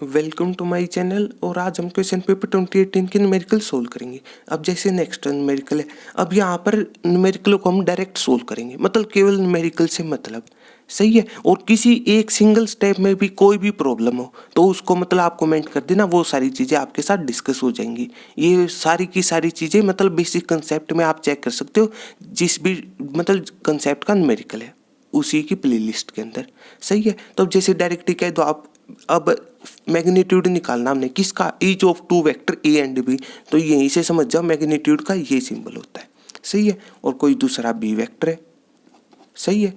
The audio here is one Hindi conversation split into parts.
Welcome to my channel. और आज हम क्वेश्चन पेपर 2018 के न्यूमेरिकल सोल्व करेंगे। अब जैसे नेक्स्ट न्यूमेरिकल है, अब यहाँ पर न्यूमेरिकल को हम डायरेक्ट सोल्व करेंगे, मतलब केवल न्यूमेरिकल से मतलब सही है। और किसी एक सिंगल स्टेप में भी कोई भी प्रॉब्लम हो तो उसको मतलब आप कमेंट कर देना, वो सारी चीज़ें आपके साथ डिस्कस हो जाएंगी। ये सारी की सारी चीज़ें मतलब बेसिक कंसेप्ट में आप चेक कर सकते हो, जिस भी मतलब कंसेप्ट का न्यूमेरिकल है उसी की प्लेलिस्ट के अंदर। सही है। तो अब जैसे डायरेक्ट ही कह दो आप, अब मैग्नीट्यूड निकालना हमने किसका, each of two vector A and B. तो यहीं से समझ जाओ मैग्नीट्यूड का ये सिंबल होता है। सही है। और कोई दूसरा बी वेक्टर है। सही है।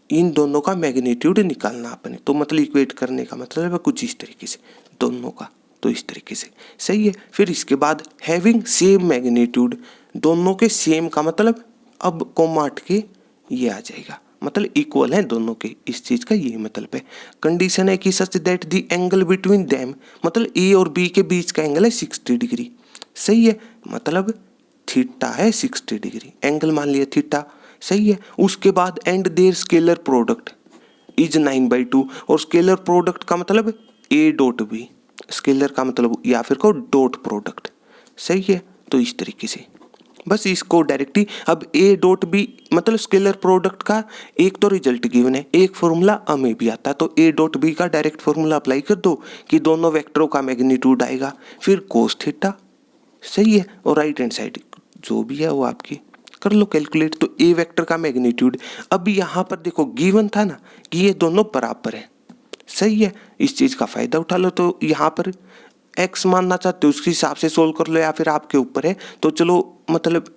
इन दोनों का मैग्नीट्यूड निकालना आपने, तो मतलब इक्वेट करने का मतलब है कुछ इस तरीके से दोनों का, तो इस तरीके से। सही है। फिर इसके बाद हैविंग सेम मैग्नीट्यूड, दोनों के सेम का मतलब अब कोमा हट के ये आ जाएगा, मतलब इक्वल है दोनों के, इस चीज का ये मतलब है। कंडीशन है कि such that the angle between them, मतलब ए और बी के बीच का एंगल है 60 डिग्री। सही है। मतलब थीटा है 60 डिग्री, एंगल मान लिया थीटा। सही है। उसके बाद and their scalar product is 9/2, और स्केलर प्रोडक्ट का मतलब ए डॉट बी, स्केलर का मतलब या फिर को डॉट प्रोडक्ट। सही है। तो इस तरीके से बस इसको डायरेक्टली, अब ए डॉट बी मतलब स्केलर प्रोडक्ट का एक तो रिजल्ट गिवन है, एक फॉर्मूला हमें भी आता है, तो ए डॉट बी का डायरेक्ट फॉर्मूला अप्लाई कर दो कि दोनों वेक्टरों का मैग्नीट्यूड आएगा, फिर कोस थीटा। सही है। और राइट हैंड साइड जो भी है वो आपकी कर लो कैलकुलेट। तो ए वेक्टर का मैग्नीट्यूड, अब यहाँ पर देखो गिवन था ना कि ये दोनों बराबर है। सही है। इस चीज का फायदा उठा लो। तो यहाँ पर एक्स मानना चाहते हो उसके हिसाब से सोल्व कर लो, या फिर आपके ऊपर है। तो चलो मतलब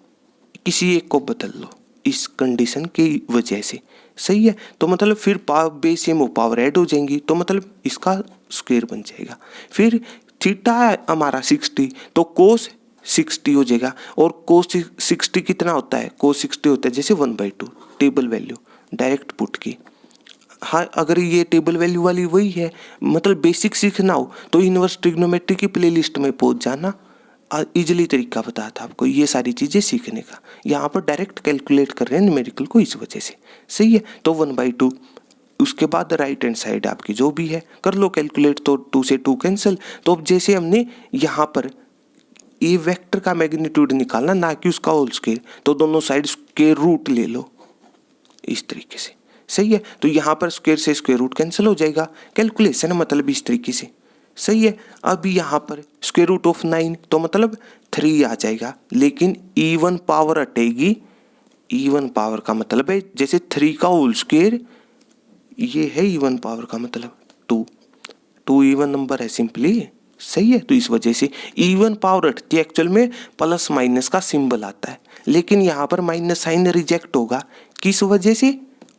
किसी एक को बदल लो इस कंडीशन की वजह से। सही है। तो मतलब फिर बेस सेम पावर ऐड हो जाएंगी, तो मतलब इसका स्क्वायर बन जाएगा। फिर थीटा है हमारा 60, तो कोस 60 हो जाएगा। और कोस 60 कितना होता है, कोस 60 होता है जैसे 1/2 टेबल वैल्यू डायरेक्ट पुट की। हाँ, अगर ये टेबल वैल्यू वाली वही है, मतलब बेसिक सीखना हो तो इनवर्स ट्रिग्नोमेट्री की प्लेलिस्ट में पहुंच जाना। इजिली तरीका बताया था आपको ये सारी चीज़ें सीखने का। यहाँ पर डायरेक्ट कैलकुलेट कर रहे हैं न्यूमेरिकल को इस वजह से। सही है। तो 1/2, उसके बाद राइट हैंड साइड आपकी जो भी है कर लो कैलकुलेट। तो 2 से 2 कैंसिल। तो अब जैसे हमने यहाँ पर ए वेक्टर का मैग्नीट्यूड निकालना, ना कि उसका होल स्क्वायर, तो दोनों साइड स्क्वायर रूट ले लो इस तरीके से। सही है। तो यहाँ पर स्क्वायर से स्क्वायर रूट कैंसिल हो जाएगा, कैलकुलेशन मतलब इस तरीके से। सही है। अब यहाँ पर स्क्वायर रूट ऑफ 9 तो मतलब 3 आ जाएगा, लेकिन इवन पावर हटेगी। इवन पावर का मतलब है जैसे 3 का होल स्क्वायर, ये है इवन पावर का मतलब 2 इवन नंबर है सिंपली। सही है। तो इस वजह से इवन पावर हटती है, एक्चुअल में प्लस माइनस का सिंबल आता है, लेकिन यहाँ पर माइनस साइन रिजेक्ट होगा। किस वजह से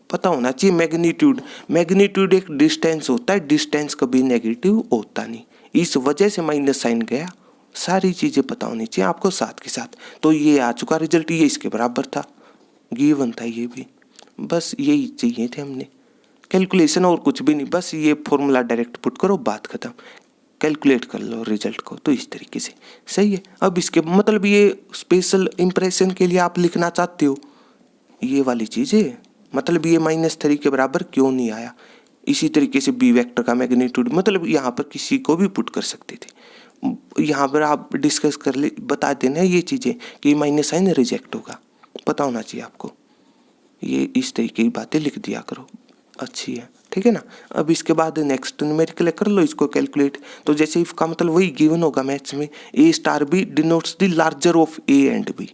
पता होना चाहिए, मैग्नीट्यूड। मैग्नीट्यूड एक डिस्टेंस होता है, डिस्टेंस कभी नेगेटिव होता नहीं, इस वजह से माइनस साइन गया। सारी चीजें पता होनी चाहिए आपको साथ के साथ। तो ये आ चुका रिजल्ट, ये इसके बराबर था, गिवन था ये भी। बस यही चाहिए थे हमने, कैलकुलेशन और कुछ भी नहीं, बस ये फॉर्मूला डायरेक्ट पुट करो, बात खत्म, कैलकुलेट कर लो रिजल्ट को। तो इस तरीके से सही है। अब इसके मतलब ये स्पेशल इंप्रेशन के लिए आप लिखना चाहते हो ये वाली चीज़ें, मतलब ये -3 के बराबर क्यों नहीं आया। इसी तरीके से बी वेक्टर का मैग्नीट्यूड मतलब यहाँ पर किसी को भी पुट कर सकते थे, यहाँ पर आप डिस्कस कर ले, बता देना ये चीज़ें कि माइनस साइन रिजेक्ट होगा, पता होना चाहिए आपको। ये इस तरीके की बातें लिख दिया करो, अच्छी है, ठीक है ना। अब इसके बाद नेक्स्ट न्यूमेरिकल कर लो इसको कैलकुलेट। तो जैसे इसका मतलब वही गिवन होगा मैथ्स में, A star B denotes the larger of A and B.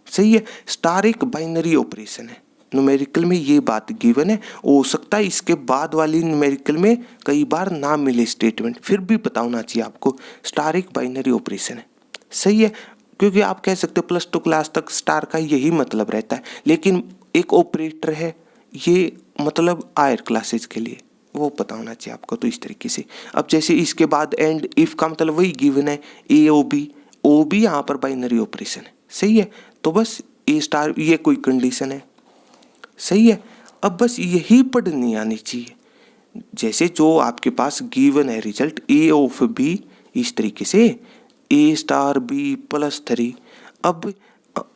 सही है। स्टार एक बाइनरी ऑपरेशन है, न्यूमेरिकल में ये बात गिवन है। हो सकता है इसके बाद वाली न्यूमेरिकल में कई बार ना मिले स्टेटमेंट, फिर भी पता होना चाहिए आपको स्टार एक बाइनरी ऑपरेशन है। सही है। क्योंकि आप कह सकते हो +2 क्लास तक स्टार का यही मतलब रहता है, लेकिन एक ऑपरेटर है ये मतलब हायर क्लासेज के लिए, वो पता होना चाहिए आपको। तो इस तरीके से अब जैसे इसके बाद एंड इफ का मतलब वही गिवन है, ए ओ बी यहाँ पर बाइनरी ऑपरेशन है। सही है। तो बस ए स्टार ये कोई कंडीशन है। सही है। अब बस यही पढ़नी आनी चाहिए, जैसे जो आपके पास गिवन है रिजल्ट ए ऑफ बी, इस तरीके से ए स्टार बी +3। अब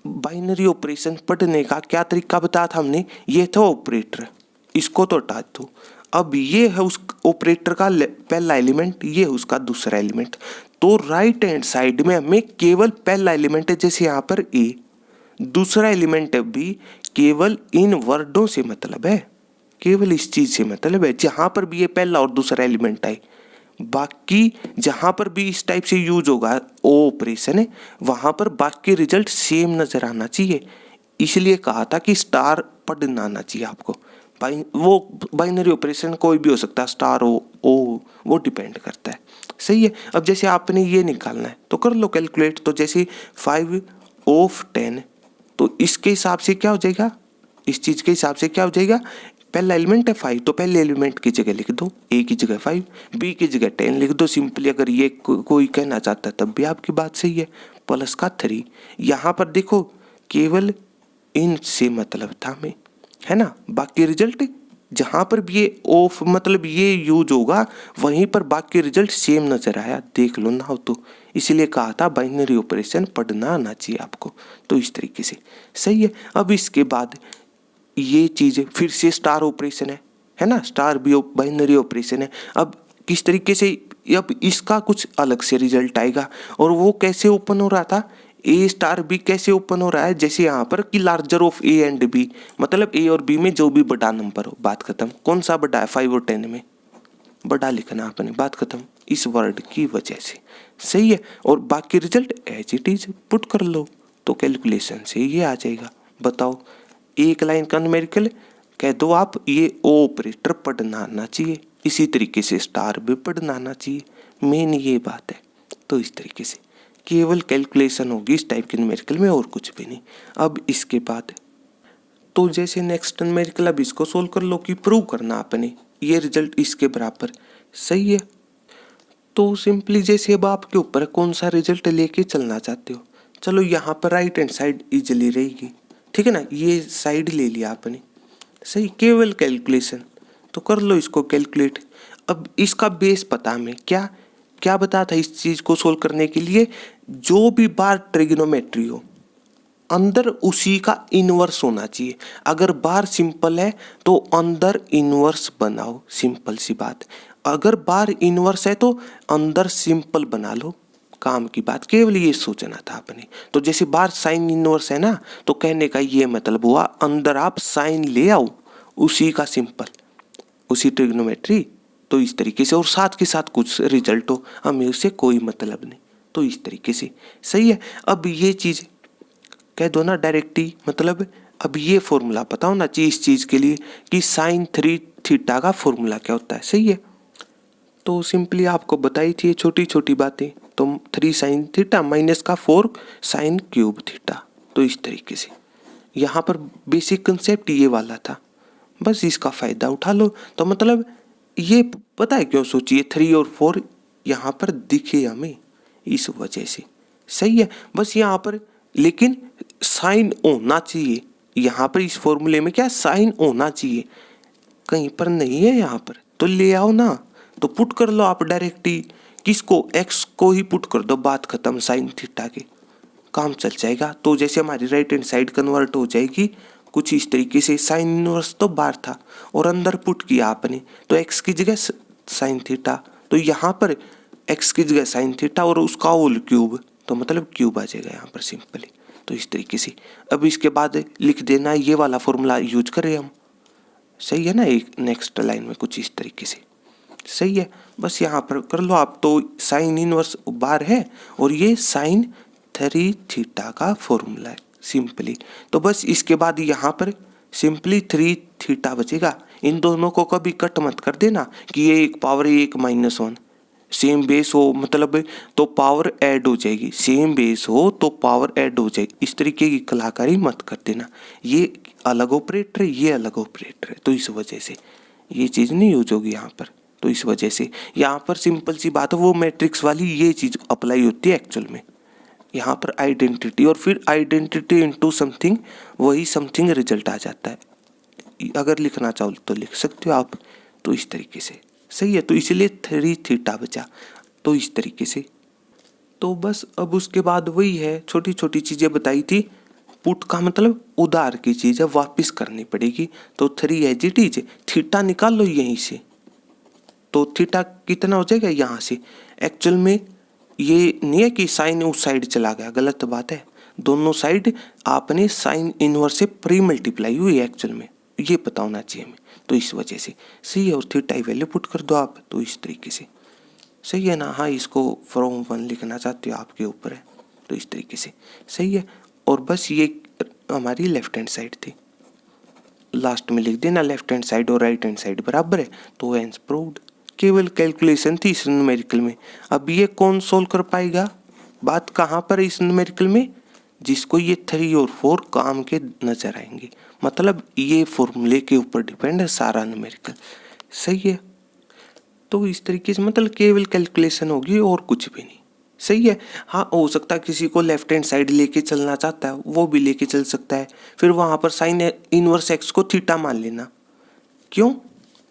बाइनरी ऑपरेशन पढ़ने का क्या तरीका बताया था हमने, ये था ऑपरेटर, इसको तो हटा दो। अब ये है उस ऑपरेटर का पहला एलिमेंट, ये है उसका दूसरा एलिमेंट। तो राइट हैंड साइड में हमें केवल पहला एलिमेंट है, जैसे यहाँ पर ए, दूसरा एलिमेंट भी केवल इन वर्डों से मतलब है, केवल इस चीज से मतलब है, जहां पर भी ये पहला और दूसरा एलिमेंट आए। बाकी जहां पर भी इस टाइप से यूज होगा ओ ऑपरेशन है, वहां पर बाकी रिजल्ट सेम नजर आना चाहिए। इसलिए कहा था कि स्टार पढ़ना आना चाहिए आपको। वो बाइनरी ऑपरेशन कोई भी हो सकता है, स्टार ओ वो डिपेंड करता है। सही है। अब जैसे आपने ये निकालना है तो कर लो कैलकुलेट। तो जैसे 5 ऑफ 10, तो इसके हिसाब से क्या हो जाएगा, इस चीज के हिसाब से क्या हो जाएगा, पहला एलिमेंट है 5, तो पहले एलिमेंट की जगह लिख दो, ए की जगह 5, बी की जगह 10 लिख दो सिंपली। अगर ये कोई कहना चाहता है तब भी आपकी बात सही है, प्लस का 3। यहाँ पर देखो केवल इन से मतलब था हमें, है ना। बाकी रिजल्ट जहां पर भी ये ऑफ मतलब ये यूज होगा वहीं पर बाकी रिजल्ट सेम नजर आया, देख लो ना हो तो। इसलिए कहा था बाइनरी ऑपरेशन पढ़ना आना चाहिए आपको। तो इस तरीके से सही है। अब इसके बाद ये चीज फिर से स्टार ऑपरेशन है ना, स्टार भी बाइनरी ऑपरेशन है। अब किस तरीके से, अब इसका कुछ अलग से रिजल्ट आएगा। और वो कैसे ओपन हो रहा था, ए स्टार बी कैसे ओपन हो रहा है, जैसे यहाँ पर कि larger of A and B, मतलब ए और बी में जो भी बड़ा नंबर हो, बात खत्म। कौन सा बड़ा है, 5 और 10 में बड़ा लिखना आपने, बात खत्म, इस वर्ड की वजह से। सही है। और बाकी result as it is put कर लो, तो कैलकुलेशन से ये आ जाएगा। बताओ, एक लाइन का न्यूमेरिकल कह दो आप, ये ऑपरेटर पढ़ना आना चाहिए, इसी तरीके से स्टार भी पढ़ना आना चाहिए, मेन ये बात है। तो इस तरीके से केवल कैलकुलेशन होगी इस टाइप के न्यूमेरिकल में, और कुछ भी नहीं। अब इसके बाद तो जैसे नेक्स्ट न्यूमेरिकल, अब इसको सोल्व कर लो कि प्रूव करना आपने ये रिजल्ट इसके बराबर। सही है। तो सिंपली जैसे अब आपके ऊपर कौन सा रिजल्ट लेके चलना चाहते हो। चलो यहाँ पर राइट हैंड साइड इजिली रहेगी, ठीक है ना, ये साइड ले लिया आपने। सही, केवल कैलकुलेशन, तो कर लो इसको कैलकुलेट। अब इसका बेस पता हमें, क्या क्या बता था इस चीज को सोल्व करने के लिए, जो भी बार ट्रिग्नोमेट्री हो अंदर उसी का इनवर्स होना चाहिए। अगर बार सिंपल है तो अंदर इनवर्स बनाओ, सिंपल सी बात। अगर बार इनवर्स है तो अंदर सिंपल बना लो, काम की बात। केवल ये सोचना था आपने। तो जैसे बार साइन इनवर्स है ना, तो कहने का ये मतलब हुआ अंदर आप साइन ले आओ, उसी का सिंपल, उसी ट्रिग्नोमेट्री। तो इस तरीके से, और साथ के साथ कुछ रिजल्ट हो, हमें उससे कोई मतलब नहीं। तो इस तरीके से सही है। अब ये चीज कह दो ना डायरेक्ट ही, मतलब अब ये फॉर्मूला पता होना चाहिए इस चीज के लिए कि साइन 3 थीटा का फॉर्मूला क्या होता है। सही है। तो सिंपली आपको बताई थी छोटी छोटी बातें। तो 3 साइन थीटा माइनस का 4 साइन क्यूब थीटा। तो इस तरीके से यहाँ पर बेसिक कंसेप्ट ये वाला था, बस इसका फायदा उठा लो। तो मतलब ये पता है क्यों सोचिए 3 और 4 यहाँ पर दिखे हमें, इस वजह से। सही है। बस यहाँ पर लेकिन साइन होना चाहिए, यहाँ पर इस फॉर्मूले में क्या साइन होना चाहिए, कहीं पर नहीं है यहाँ पर, तो ले आओ ना। तो पुट कर लो आप डायरेक्ट ही, किसको, एक्स को ही पुट कर दो, बात खत्म, साइन थीटा के काम चल जाएगा। तो जैसे हमारी राइट हैंड साइड कन्वर्ट हो जाएगी कुछ इस तरीके से। साइन इनवर्स तो बाहर था और अंदर पुट किया आपने, तो एक्स की जगह साइन थीटा, तो यहाँ पर एक्स की जगह साइन थीटा और उसका होल क्यूब, तो मतलब क्यूब आ जाएगा यहाँ पर सिंपली। तो इस तरीके से अब इसके बाद लिख देना, ये वाला फॉर्मूला यूज करें हम। सही है ना, एक नेक्स्ट लाइन में कुछ इस तरीके से। सही है। बस यहाँ पर कर लो आप। तो साइन इनवर्स बार है और ये साइन 3 थीटा का फॉर्मूला है सिंपली। तो बस इसके बाद यहाँ पर सिंपली 3 थीटा बचेगा। इन दोनों को कभी कट मत कर देना कि ये एक पावर है एक -1, सेम बेस हो मतलब तो पावर ऐड हो जाएगी, सेम बेस हो तो पावर ऐड हो जाएगी, इस तरीके की कलाकारी मत कर देना। ये अलग ऑपरेटर है, ये अलग ऑपरेटर है, तो इस वजह से ये चीज़ नहीं यूज होगी यहाँ पर। तो इस वजह से यहाँ पर सिंपल सी बात है, वो मैट्रिक्स वाली ये चीज़ अप्लाई होती है एक्चुअल में। यहाँ पर आइडेंटिटी और फिर आइडेंटिटी इनटू समथिंग, वही समथिंग रिजल्ट आ जाता है। अगर लिखना चाहो तो लिख सकते हो आप। तो इस तरीके से सही है। तो इसीलिए 3 थीटा बचा। तो इस तरीके से तो बस अब उसके बाद वही है, छोटी छोटी चीज़ें बताई थी। पुट का मतलब उधार की चीज़ है, वापस करनी पड़ेगी। तो 3 एज इट इज, थीटा निकाल लो यहीं से, तो थीटा कितना हो जाएगा यहाँ से। एक्चुअल में ये नहीं है कि साइन उस साइड चला गया, गलत बात है। दोनों साइड आपने साइन इनवर्स से प्री मल्टीप्लाई हुई है एक्चुअल में, ये पता होना चाहिए हमें। तो इस वजह से सही है। और थीटा की वैल्यू पुट कर दो आप, तो इस तरीके से सही है ना। हाँ, इसको फ्रॉम 1 लिखना चाहते हो आपके ऊपर है, तो इस तरीके से सही है। और बस ये हमारी लेफ्ट हैंड साइड थी, लास्ट में लिख देना लेफ्ट हैंड साइड और राइट हैंड साइड बराबर है, तो हेंस प्रूव्ड। केवल कैलकुलेशन थी इस न्यूमेरिकल में। अब ये कौन सोल्व कर पाएगा, बात कहाँ पर है इस न्यूमेरिकल में, जिसको ये 3 और 4 काम के नजर आएंगे। मतलब ये फॉर्मूले के ऊपर डिपेंड है सारा न्यूमेरिकल, सही है। तो इस तरीके से मतलब केवल कैलकुलेशन होगी और कुछ भी नहीं, सही है। हाँ, हो सकता है किसी को लेफ्ट हैंड साइड लेके चलना चाहता है, वो भी लेके चल सकता है। फिर वहाँ पर साइन इनवर्स एक्स को थीटा मान लेना। क्यों,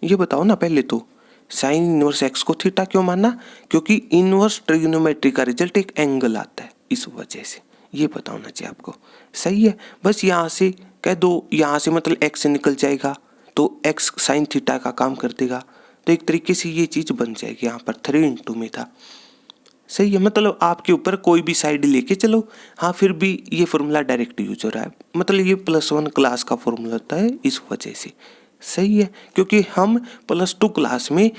ये बताओ ना पहले तो। साइन इनवर्स एक्स को थीटा क्यों मानना, क्योंकि इनवर्स ट्रिग्नोमेट्री का रिजल्ट एक एंगल आता है, इस वजह से। ये पता होना चाहिए आपको, सही है। बस यहाँ से कह दो, यहाँ से मतलब एक्स निकल जाएगा तो एक्स साइन थीटा का काम कर देगा। तो एक तरीके से ये चीज़ बन जाएगी। यहाँ पर 3 में था, सही है। मतलब आपके ऊपर कोई भी साइड लेके चलो, हाँ, फिर भी ये फॉर्मूला डायरेक्ट यूज हो रहा है। मतलब ये +1 क्लास का फॉर्मूला होता है, इस वजह से सही है। क्योंकि हम +2 क्लास में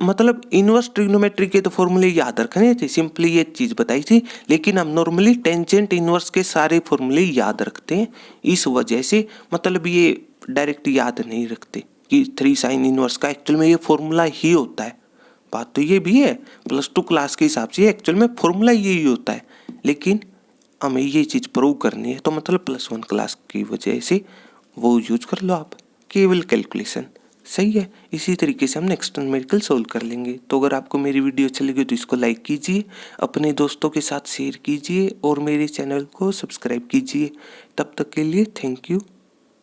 मतलब इनवर्स ट्रिग्नोमेट्री के तो फॉर्मूले याद रखने थे, सिंपली ये चीज़ बताई थी। लेकिन हम नॉर्मली टेंजेंट इनवर्स के सारे फॉर्मूले याद रखते हैं, इस वजह से मतलब ये डायरेक्ट याद नहीं रखते कि 3 साइन इनवर्स का एक्चुअल में ये फॉर्मूला ही होता है। बात तो ये भी है, +2 क्लास के हिसाब से एक्चुअल में फॉर्मूला यही होता है। लेकिन हमें ये चीज़ प्रूव करनी है, तो मतलब +1 क्लास की वजह से वो यूज कर लो आप, केवल कैलकुलेशन, सही है। इसी तरीके से हम नेक्स्ट न्यूमेरिकल सोल्व कर लेंगे। तो अगर आपको मेरी वीडियो अच्छी लगी तो इसको लाइक कीजिए, अपने दोस्तों के साथ शेयर कीजिए और मेरे चैनल को सब्सक्राइब कीजिए। तब तक के लिए थैंक यू।